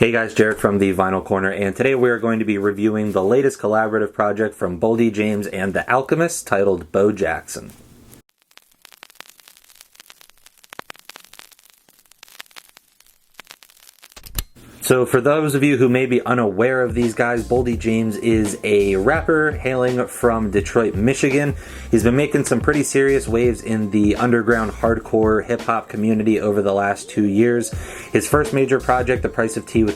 Hey guys, Jarek from the Vinyl Corner, and today we are going to be reviewing the latest collaborative project from Boldy James and The Alchemist titled Bo Jackson. So for those of you who may be unaware of these guys, Boldy James is a rapper hailing from Detroit, Michigan. He's been making some pretty serious waves in the underground hardcore hip-hop community over the last 2 years. His first major project, The Price of Tea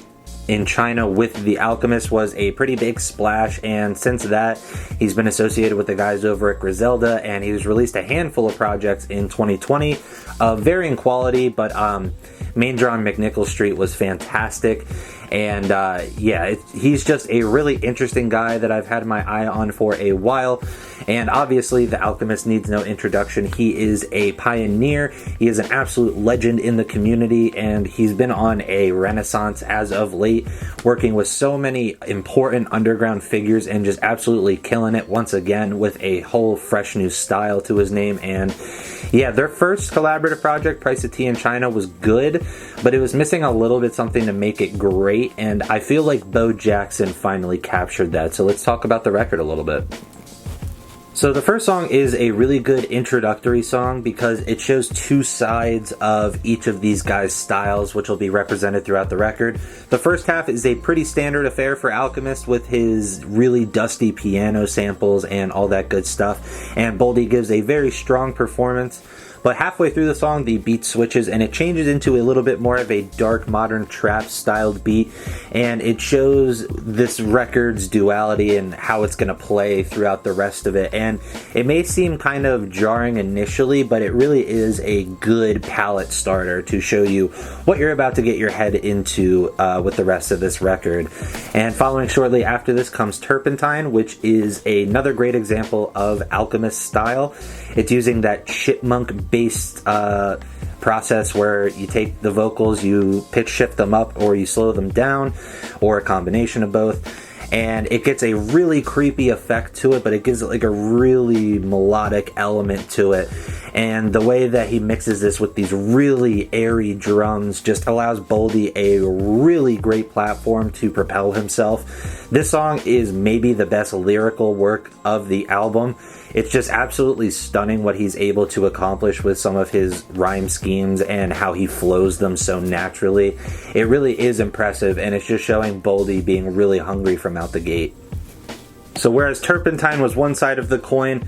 in China with The Alchemist, was a pretty big splash, and since that he's been associated with the guys over at Griselda, and he's released a handful of projects in 2020 of varying quality, but Main Draw on McNichol Street was fantastic. And he's just a really interesting guy that I've had my eye on for a while. And obviously The Alchemist needs no introduction. He is a pioneer. He is an absolute legend in the community, and he's been on a renaissance as of late, working with so many important underground figures and just absolutely killing it once again with a whole fresh new style to his name. And yeah, their first collaborative project, Price of Tea in China, was good, but it was missing a little bit something to make it great, and I feel like Bo Jackson finally captured that. So let's talk about the record a little bit. So the first song is a really good introductory song because it shows two sides of each of these guys' styles, which will be represented throughout the record. The first half is a pretty standard affair for Alchemist with his really dusty piano samples and all that good stuff, and Boldy gives a very strong performance. But halfway through the song, the beat switches and it changes into a little bit more of a dark, modern trap-styled beat, and it shows this record's duality and how it's going to play throughout the rest of it. And it may seem kind of jarring initially, but it really is a good palette starter to show you what you're about to get your head into with the rest of this record. And following shortly after this comes Turpentine, which is another great example of Alchemist style. It's using that chipmunk-based process where you take the vocals, you pitch shift them up, or you slow them down, or a combination of both. And it gets a really creepy effect to it, but it gives it like a really melodic element to it. And the way that he mixes this with these really airy drums just allows Boldy a really great platform to propel himself. This song is maybe the best lyrical work of the album. It's just absolutely stunning what he's able to accomplish with some of his rhyme schemes and how he flows them so naturally. It really is impressive, and it's just showing Boldy being really hungry from out the gate. So whereas Turpentine was one side of the coin,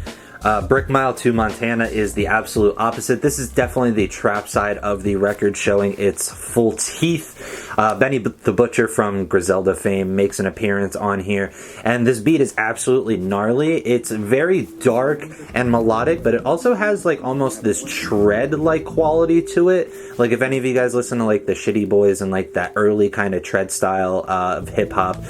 Brick Mile to Montana is the absolute opposite. This is definitely the trap side of the record, showing its full teeth. Benny the Butcher from Griselda fame makes an appearance on here, and this beat is absolutely gnarly. It's very dark and melodic, but it also has like almost this tread-like quality to it. Like if any of you guys listen to like the Shitty Boys and like that early kind of tread style of hip-hop,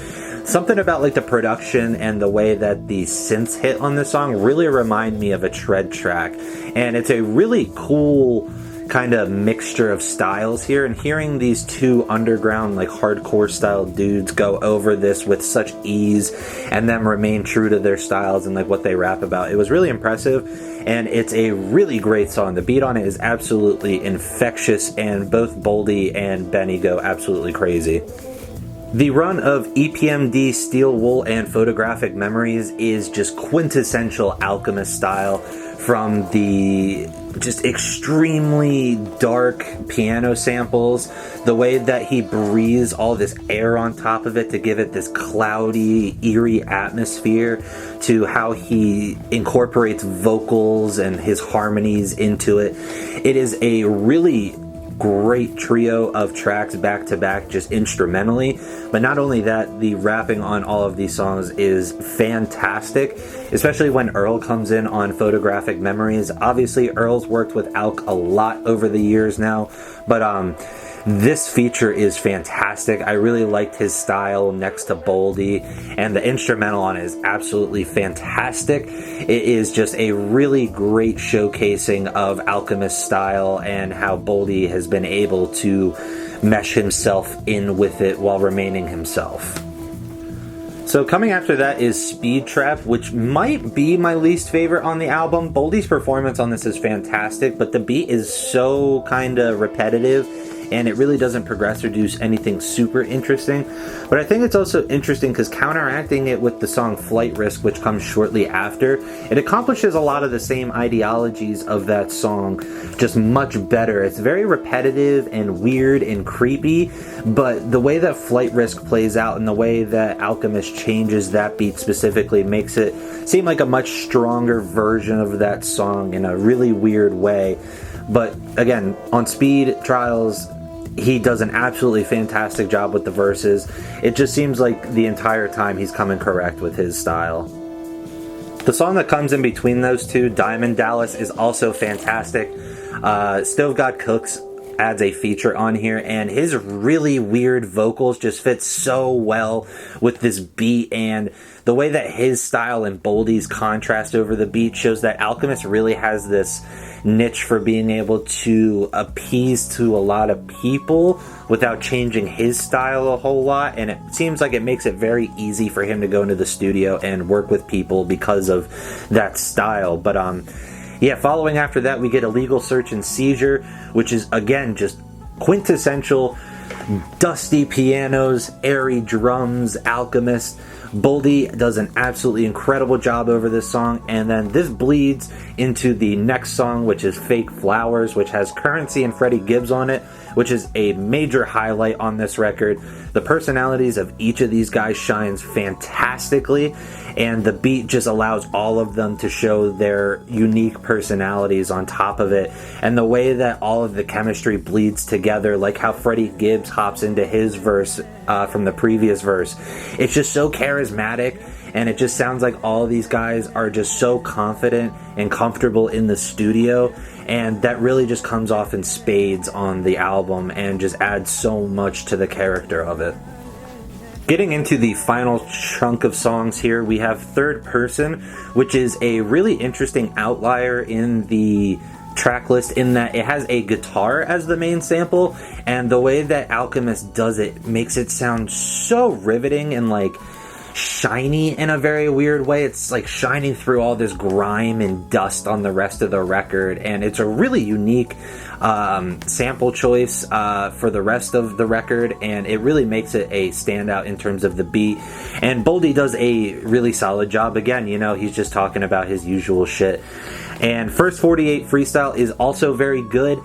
something about like the production and the way that the synths hit on this song really remind me of a tread track. And it's a really cool kind of mixture of styles here, and hearing these two underground like hardcore style dudes go over this with such ease and them remain true to their styles and like what they rap about, it was really impressive. And it's a really great song. The beat on it is absolutely infectious, and both Boldy and Benny go absolutely crazy. The run of EPMD, Steel Wool, and Photographic Memories is just quintessential Alchemist style, from the just extremely dark piano samples, the way that he breathes all this air on top of it to give it this cloudy, eerie atmosphere, to how he incorporates vocals and his harmonies into it. It is a really great trio of tracks back to back, just instrumentally. But not only that, the rapping on all of these songs is fantastic, especially when Earl comes in on Photographic Memories. Obviously Earl's worked with Alk a lot over the years now, but this feature is fantastic. I really liked his style next to Boldy, and the instrumental on it is absolutely fantastic. It is just a really great showcasing of Alchemist style and how Boldy has been able to mesh himself in with it while remaining himself. So coming after that is Speed Trap, which might be my least favorite on the album. Boldy's performance on this is fantastic, but the beat is so kind of repetitive and it really doesn't progress or do anything super interesting. But I think it's also interesting because counteracting it with the song Flight Risk, which comes shortly after, it accomplishes a lot of the same ideologies of that song, just much better. It's very repetitive and weird and creepy, but the way that Flight Risk plays out and the way that Alchemist changes that beat specifically makes it seem like a much stronger version of that song in a really weird way. But again, on Speed Trials, he does an absolutely fantastic job with the verses. It just seems like the entire time he's coming correct with his style. The song that comes in between those two, Diamond Dallas, is also fantastic. Stove God Cooks adds a feature on here, and his really weird vocals just fit so well with this beat, and the way that his style and Boldy's contrast over the beat shows that Alchemist really has this niche for being able to appease to a lot of people without changing his style a whole lot, and it seems like it makes it very easy for him to go into the studio and work with people because of that style. But yeah, following after that, we get Illegal Search and Seizure, which is, again, just quintessential dusty pianos, airy drums, Alchemist. Boldy does an absolutely incredible job over this song, and then this bleeds into the next song, which is Fake Flowers, which has Currency and Freddie Gibbs on it, which is a major highlight on this record. The personalities of each of these guys shines fantastically, and the beat just allows all of them to show their unique personalities on top of it, and the way that all of the chemistry bleeds together, like how Freddie Gibbs hops into his verse from the previous verse. It's just so charismatic, and it just sounds like all of these guys are just so confident and comfortable in the studio, and that really just comes off in spades on the album and just adds so much to the character of it. Getting into the final chunk of songs here, we have Third Person, which is a really interesting outlier in the track list in that it has a guitar as the main sample, and the way that Alchemist does it makes it sound so riveting and like shiny in a very weird way. It's like shining through all this grime and dust on the rest of the record, and it's a really unique sample choice for the rest of the record, and it really makes it a standout in terms of the beat. And Boldy does a really solid job. Again, you know, he's just talking about his usual shit. And First 48 Freestyle is also very good.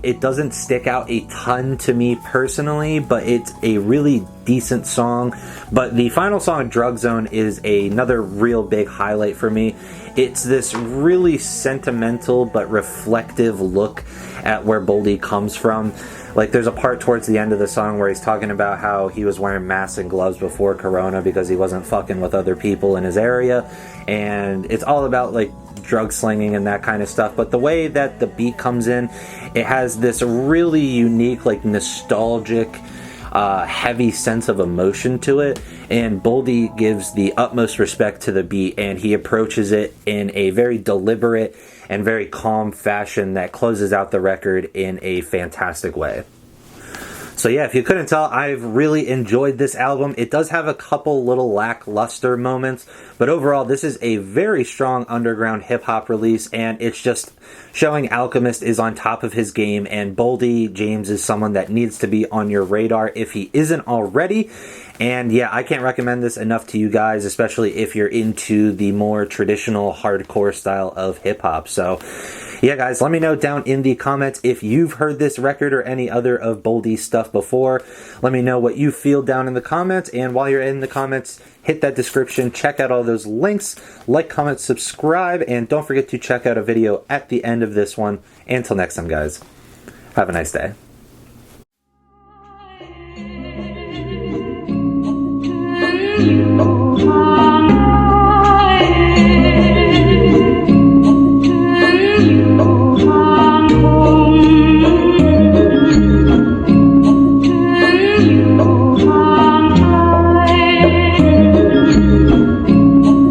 It doesn't stick out a ton to me personally, but it's a really decent song. But the final song, Drug Zone, is another real big highlight for me. It's this really sentimental but reflective look at where Boldy comes from. Like, there's a part towards the end of the song where he's talking about how he was wearing masks and gloves before Corona because he wasn't fucking with other people in his area, and it's all about like drug slinging and that kind of stuff. But the way that the beat comes in, it has this really unique, like, nostalgic, heavy sense of emotion to it, and Boldy gives the utmost respect to the beat, and he approaches it in a very deliberate and very calm fashion that closes out the record in a fantastic way. So yeah, if you couldn't tell, I've really enjoyed this album. It does have a couple little lackluster moments, but overall this is a very strong underground hip-hop release, and it's just showing Alchemist is on top of his game, and Boldy James is someone that needs to be on your radar if he isn't already. And yeah, I can't recommend this enough to you guys, especially if you're into the more traditional hardcore style of hip-hop. So yeah, guys, let me know down in the comments if you've heard this record or any other of Boldy's stuff before. Let me know what you feel down in the comments, and while you're in the comments, hit that description, check out all those links, like, comment, subscribe, and don't forget to check out a video at the end of this one. Until next time, guys, have a nice day. You